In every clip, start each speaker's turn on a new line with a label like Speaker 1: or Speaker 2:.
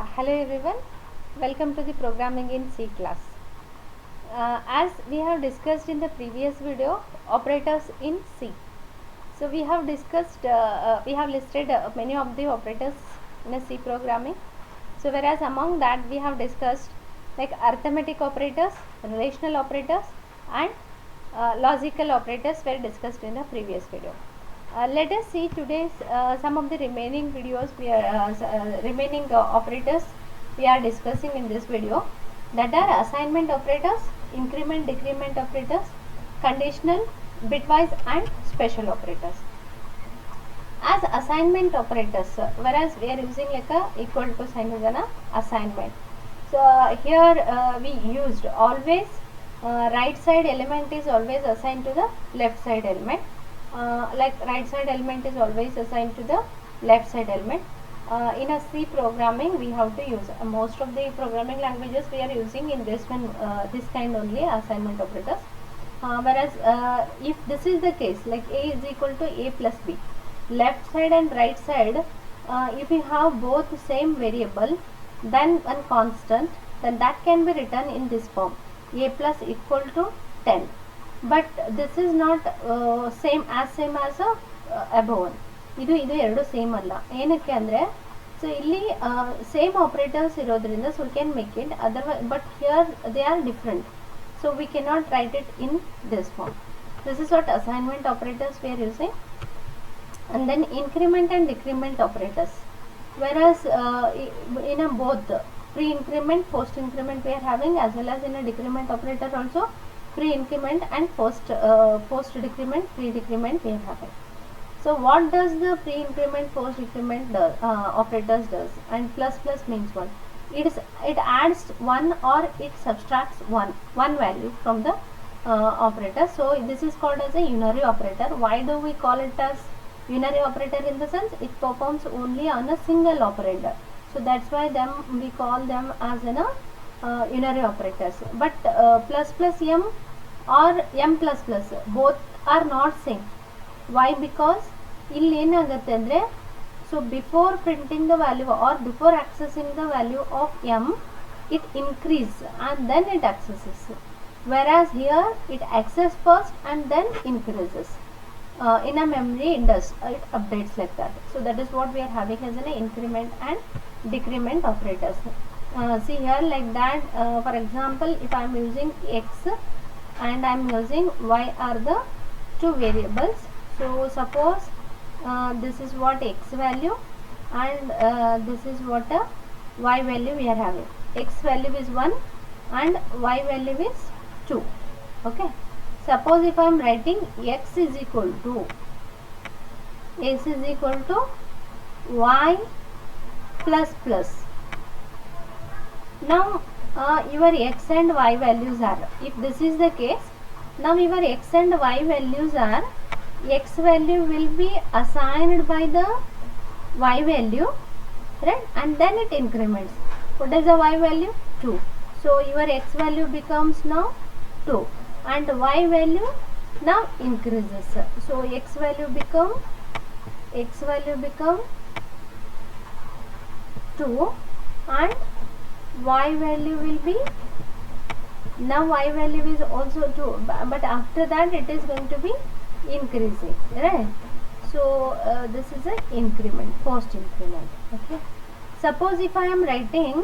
Speaker 1: Hello everyone, welcome to the programming in C class. As we have discussed in the previous video, operators in C. So we have discussed, we have listed many of the operators in a C programming. So whereas among that we have discussed like arithmetic operators, relational operators and logical operators were discussed in the previous video. Let us see today's some of the remaining videos remaining operators we are discussing in this video, that are assignment operators, increment decrement operators, conditional, bitwise and special operators. As assignment operators, whereas we are using like a equal to sign as an assignment. So here we used always right side element is always assigned to the left side element. Like right side element is always assigned to the left side element. In a C programming we have to use most of the programming languages we are using in this one, this kind only assignment operators. Whereas if this is the case, like A is equal to A plus B, left side and right side, if we have both same variable then one constant, then that can be written in this form, A plus equal to 10. But this is not same as a above one. ಇದು ಎರಡು same ಅಲ್ಲ. ಏನಕ್ಕೆ ಅಂದರೆ so ಇಲ್ಲಿ same operators ಇರೋದ್ರಿಂದ so we can make it, otherwise but here they are different, so we cannot write it in this form. This is what assignment operators we are using. And then increment and decrement operators, whereas in a both pre-increment, post-increment we are having, as well as in a decrement operator also pre-increment and post-decrement, pre-decrement we are having. So what does the pre-increment, post-decrement operators does? And plus plus means what? It adds one or it subtracts one value from the operator. So this is called as a unary operator. Why do we call it as unary operator? In the sense it performs only on a single operator. So that's why we call them as an unary operators. But plus plus m or m plus plus both are not same. Why? Because ಇಲ್ಲಿ ಏನಾಗುತ್ತೆ ಅಂದರೆ, so before printing the value or before accessing the value of m, it increases and then it accesses, whereas here it accesses first and then increases. In a memory it does, it updates like that. So that is what we are having as an increment and decrement operators. See here like that, for example if I am using x and I am using y are the two variables. So suppose this is what x value and this is what a y value we are having. X value is 1 and y value is 2. Okay, suppose if I am writing x is equal to y plus plus. Now your x and y values are, if this is the case, now your x and y values are, x value will be assigned by the y value, right? And then it increments. What is the y value? 2. So your x value becomes now 2 and y value now increases. So x value become 2 and y value will be, now y value is also 2, but after that it is going to be increasing, right? So this is an increment, post increment. Okay, suppose if I am writing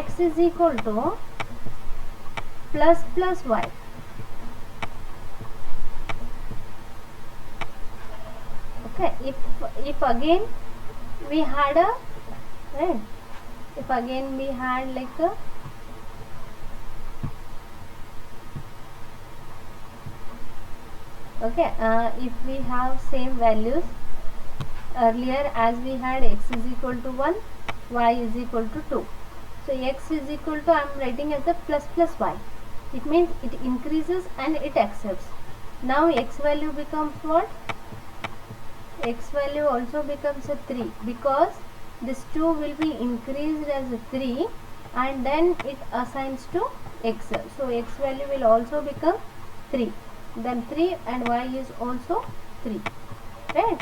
Speaker 1: x is equal to plus plus y, okay, if again we had a, right, if again we had like a okay, if we have same values earlier, as we had x is equal to 1, y is equal to 2. So x is equal to, I am writing as a plus plus y. It means it increases and it accepts. Now x value becomes what? X value also becomes a 3, because this 2 will be increased as a 3 and then it assigns to x. So x value will also become 3. Then 3 and y is also 3, right?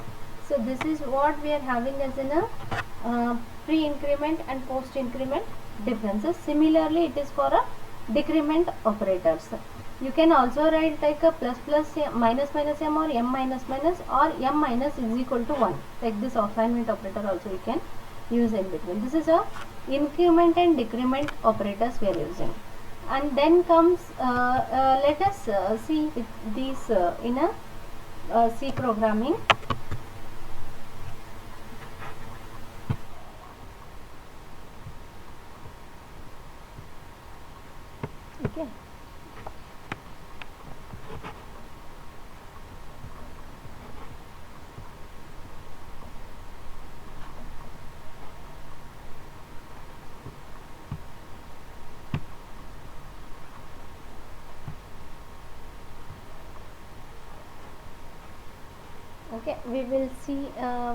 Speaker 1: So this is what we are having as in a uh, pre-increment and post-increment differences. Similarly, it is for a decrement operators. You can also write like a plus plus minus minus m, or m minus minus, or m minus is equal to 1. Like this assignment operator also you can use in between. This is a increment and decrement operators we are using. And then comes let us see with these in a C programming. Okay. Okay, we will see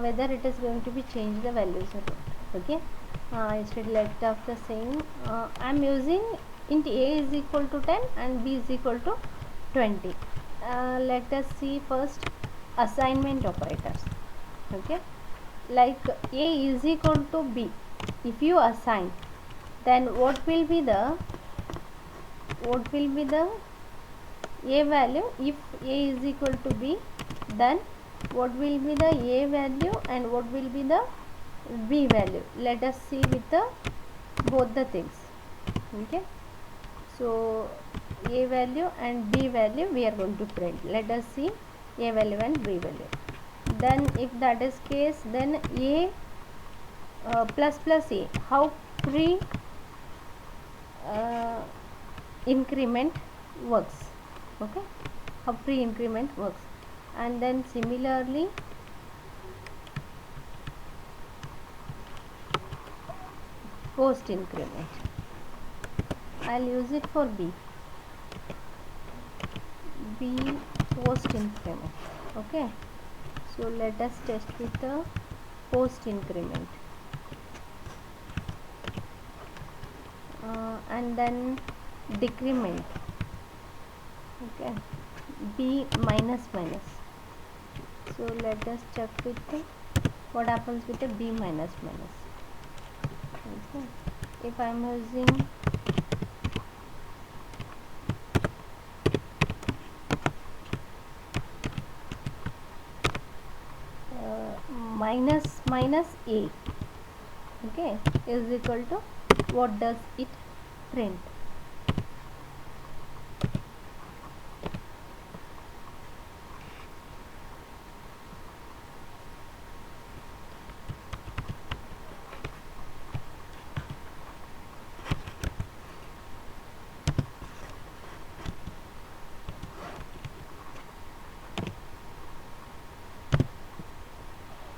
Speaker 1: whether it is going to be changed the values or not. Okay, instead left after saying I am using int a is equal to 10 and b is equal to 20. Let us see first assignment operators. Okay, like a is equal to b, if you assign, then what will be the a value? If a is equal to b, then what will be the a value and what will be the b value? Let us see with the both the things. Okay, so a value and b value we are going to print. Let us see a value and b value. Then if that is case, then a plus plus a, how pre increment works. Okay, how pre increment works. And then similarly post increment, I'll use it for b post increment. Okay, so let us test with the post increment. And then decrement. Okay, b minus minus. So let us check with the what happens with the b minus minus. Okay, if I am using minus minus a, okay, is equal to what does it print?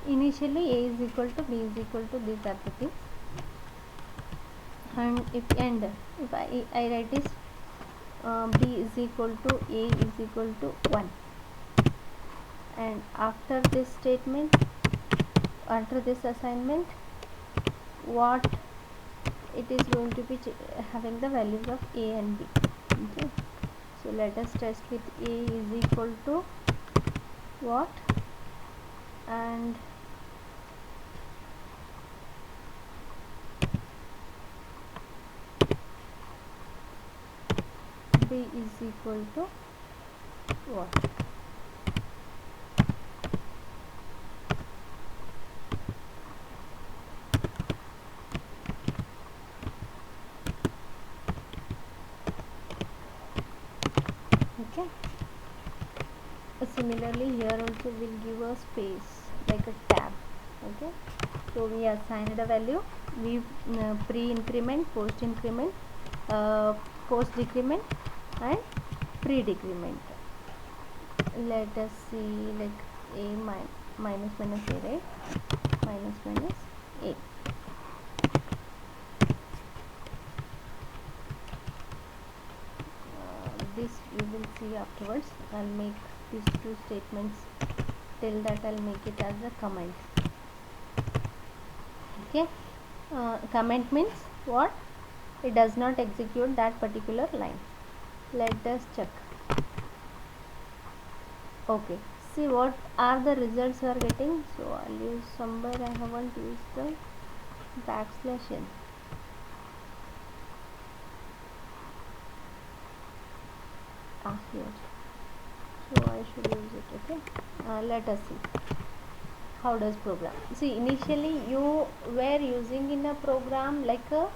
Speaker 1: Initially a is equal to b is equal to, these are the things. And if I write this b is equal to a is equal to 1, and after this statement, after this assignment, what it is going to be having the values of a and b. Okay, so let us test with a is equal to what and b is equal to what? Okay, similarly here also will give a space like a tab. Okay, so we assigned a value, we pre increment, post increment, post decrement and pre decrement. Let us see like a minus minus a, right? Minus minus a. This you will see afterwards. I'll make these two statements, till that I'll make it as a comment. Okay, comment means what? It does not execute that particular line. Let us check. Okay, see what are the results you are getting. So I'll use somewhere, I haven't used the backslash n. Here, so I should use it. Okay, let us see how does program. See, initially you were using in a program like a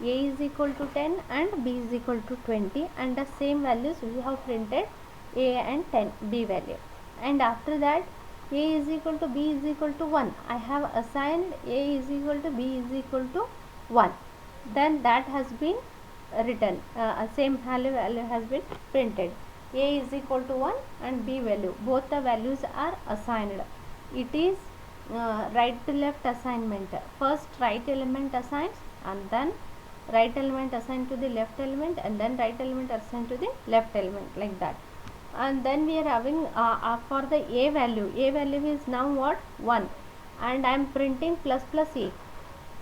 Speaker 1: is equal to 10 and b is equal to 20, and the same values we have printed a and 10 b value, and after that a is equal to b is equal to 1. I have assigned a is equal to b is equal to 1. Then that has been written, same value has been printed. A is equal to 1 and b value, both the values are assigned. It is right to left assignment. First right element assigns, and then right element assigned to the left element, and then right element assigned to the left element, like that. And then we are having for the a value is now what, 1, and I am printing plus plus a.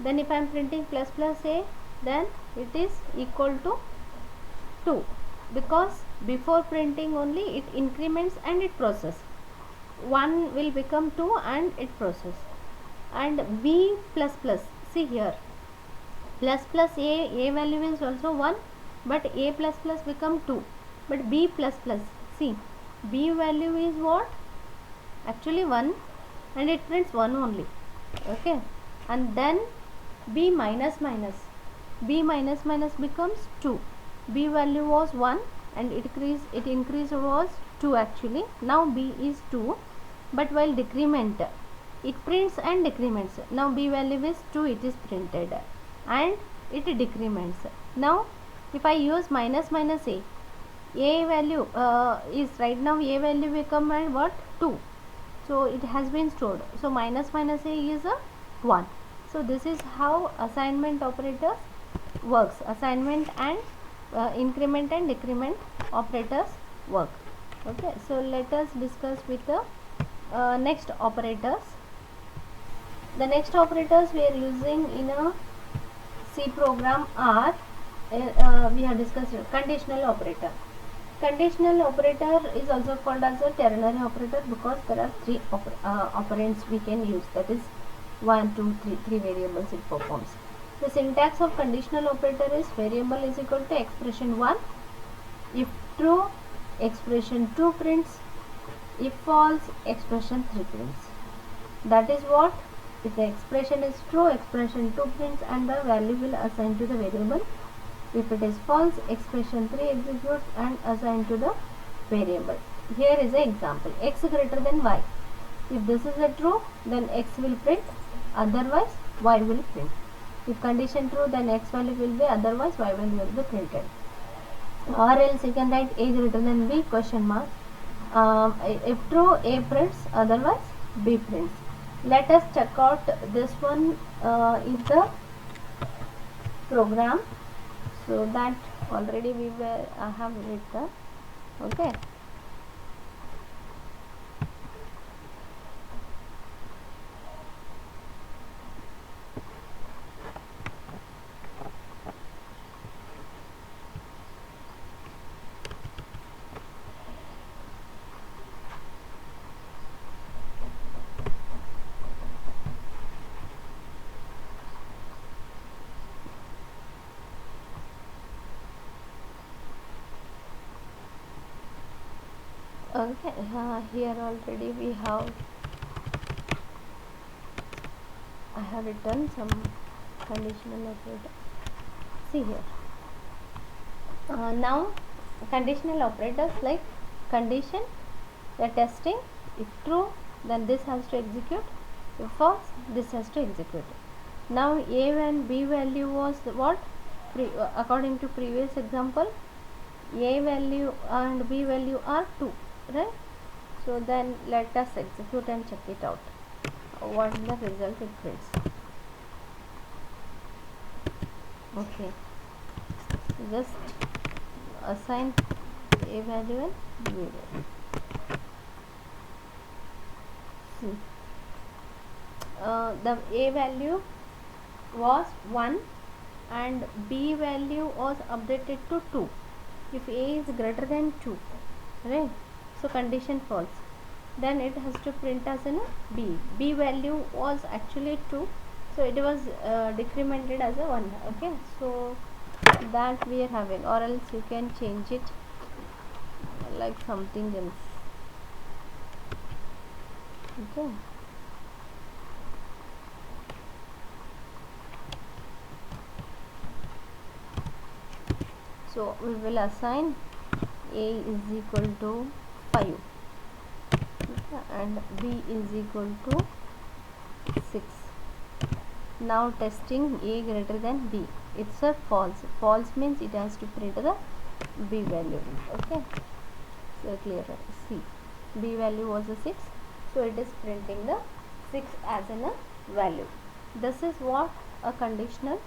Speaker 1: Then if I am printing plus plus a, then it is equal to 2, because before printing only it increments and it process. 1 will become 2 and it process. And b plus plus, see here, plus plus a value is also 1, but a plus plus become 2. But b plus plus, see, b value is what, actually 1, and it prints 1 only. Okay, and then b minus minus, b minus minus becomes 2. B value was 1 and it increased was 2 actually. Now b is 2, but while decrement it prints and decrements. Now b value is 2, it is printed and it decrements. Now if I use minus minus a value is right now a value become and what, 2. So it has been stored. So minus minus a is a 1. So this is how assignment operators works. Assignment and increment and decrement operators work. Okay, so let us discuss with the next operators. The next operators we are using in a C program are we have discussed conditional operator. Conditional operator is also called as a ternary operator because there are three operands we can use, that is 1, 2, 3, three variables it performs. The syntax of conditional operator is variable is equal to expression 1, if true expression 2 prints, if false expression 3 prints. That is what, if the expression is true, expression 2 prints and the value will assign to the variable. If it is false, expression 3 executes and assign to the variable. Here is an example, x greater than y. If this is a true, then x will print, otherwise y will print. If condition true, then x value will be, otherwise y value will be printed. Or else you can write a greater than b question mark. If true, a prints, otherwise b prints. Let us check out this one in the program. So that already I have written. Okay. Okay, here already we have, I have written some conditional operator. See here. Now conditional operators like condition, the testing. If true, then this has to execute. If false, this has to execute. Now a and b value was what? According to previous example, a value and b value are 2, right? So then let us execute and check it out. What the result it prints. Okay, just assign a value and b value. See, the a value was 1 and b value was updated to 2. If a is greater than 2, right? So condition false, then it has to print as in b value was actually 2, so so it was decremented as a 1. Okay, so that we are having, or else you can change it like something else. Okay, so we will assign a is equal to 5, okay, and b is equal to 6. Now testing a greater than b, it's a false. False means it has to print the b value. Okay, so clear. See, b value was a 6, so it is printing the 6 as a value. This is what a conditional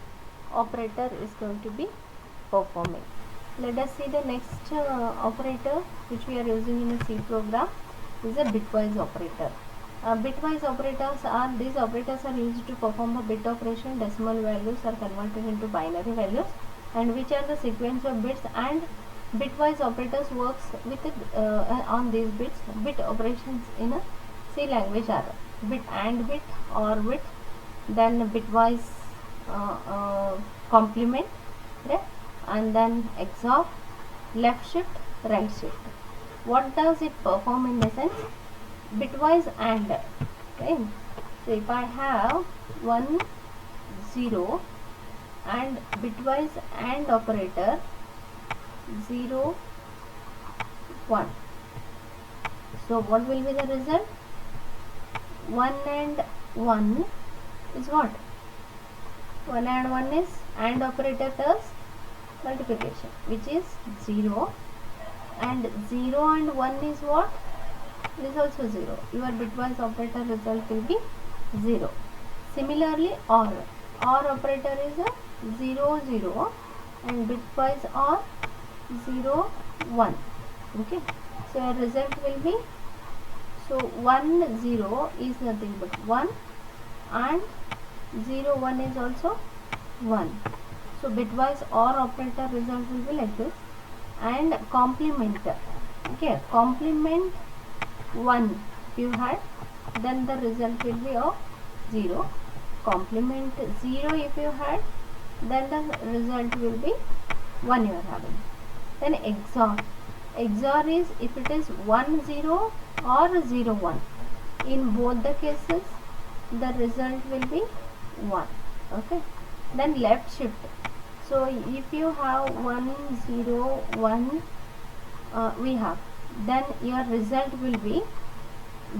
Speaker 1: operator is going to be performing. Let us see the next operator which we are using in a C program is a bitwise operator. Bitwise operators are, these operators are used to perform a bit operation. Decimal values are converted into binary values, and which are the sequence of bits, and bitwise operators works with on these bits. Bit operations in a C language are bit and bit, or bit, then bitwise complement, right? And then XOR, left shift, right shift. What does it perform in the sense? Bitwise AND, okay. So if I have 1 0 and bitwise AND operator 0 1, so what will be the result? 1 and 1 is what? 1 and 1 is AND operator does multiplication, which is 0, and 0 and 1 is what? It is also 0. Your bitwise operator result will be 0. Similarly, OR operator is a 0 0 and bitwise OR 0 1. Okay, so your result will be, so 1 0 is nothing but 1, and 0 1 is also 1. So bitwise OR operator result will be like this. And complement, okay, complement 1 if you had, then the result will be of 0. Complement 0 if you had, then the result will be 1 you are having. Then XOR is if it is 1 0 or 0 1, in both the cases the result will be 1. Okay, then left shift. So if you have 1 0 1 we have, then your result will be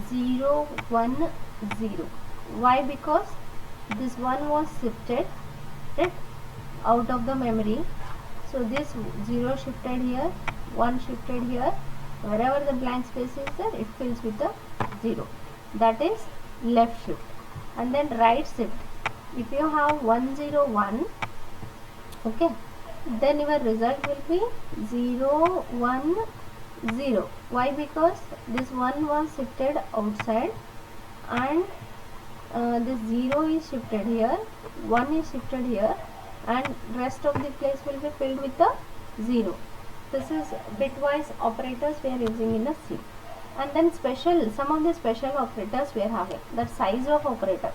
Speaker 1: 0 1 0. Why? Because this 1 was shifted, right, out of the memory. So this 0 shifted here, 1 shifted here, wherever the blank space is there, it fills with a 0. That is left shift. And then right shift. If you have 1 0 1, okay, then your result will be 0 1 0. Why? Because this 1 was shifted outside, and this 0 is shifted here, 1 is shifted here, and rest of the place will be filled with the 0. This is bitwise operators we are using in a C. And then some of the special operators we are having. That size of operator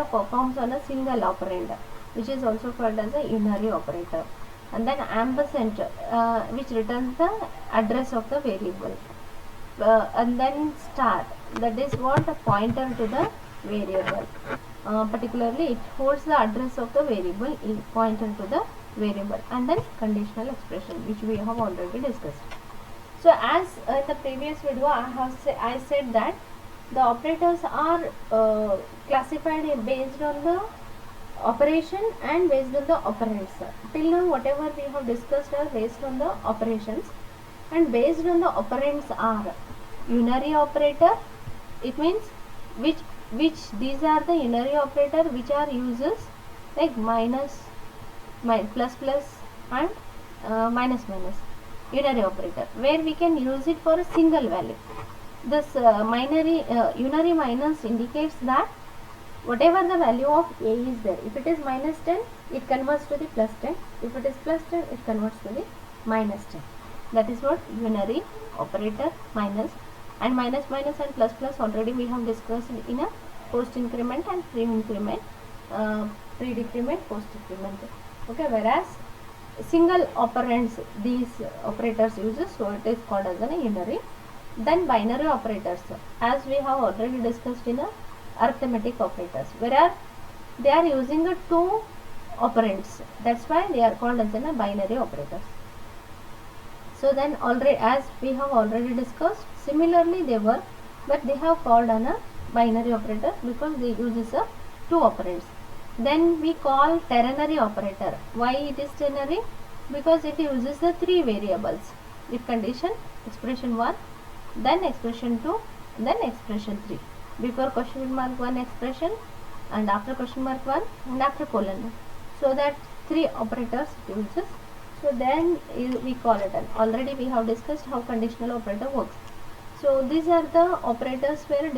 Speaker 1: performs on a single operand, which is also called as a unary operator. And then ampersand, which returns the address of the variable, and then star, that is what? A pointer to the variable. Particularly it holds the address of the variable, pointer to the variable. And then conditional expression, which we have already discussed. So as in the previous video I said that the operators are classified based on the operation and based on the operands. Till now whatever we have discussed are based on the operations, and based on the operands are unary operator. It means which these are the unary operator which are uses like minus, plus plus, and minus minus. Unary operator where we can use it for a single value. This unary minus indicates that whatever the value of a is there, if it is minus 10, it converts to the plus 10. If it is plus 10, it converts to the minus 10. That is what unary operator. Minus and minus minus and plus plus already we have discussed in a post increment and pre increment, pre decrement, post decrement. Okay, whereas single operands these operators uses, so it is called as an unary. Then binary operators, as we have already discussed in arithmetic operators, whereas they are using two operands, that's why they are called as a binary operators. So then already, as we have already discussed, similarly they work, but they have called on a binary operator because they uses a two operands. Then we call ternary operator. Why it is ternary? Because it uses the three variables: if condition, expression 1, then expression 2, then expression 3. Before question mark 1 expression, and after question mark 1, and after colon. So that three operators it uses. So then we call it an. Already we have discussed how conditional operator works. So these are the operators were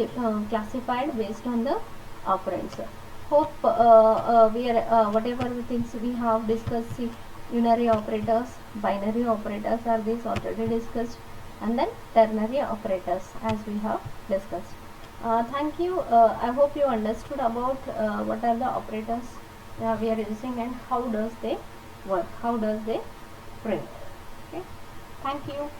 Speaker 1: classified based on the operands. Hope we are whatever the things we have discussed. See, unary operators, binary operators are these already discussed, and then ternary operators as we have discussed. Thank you. I hope you understood about what are the operators we are using and how does they work, how does they print. Okay, thank you.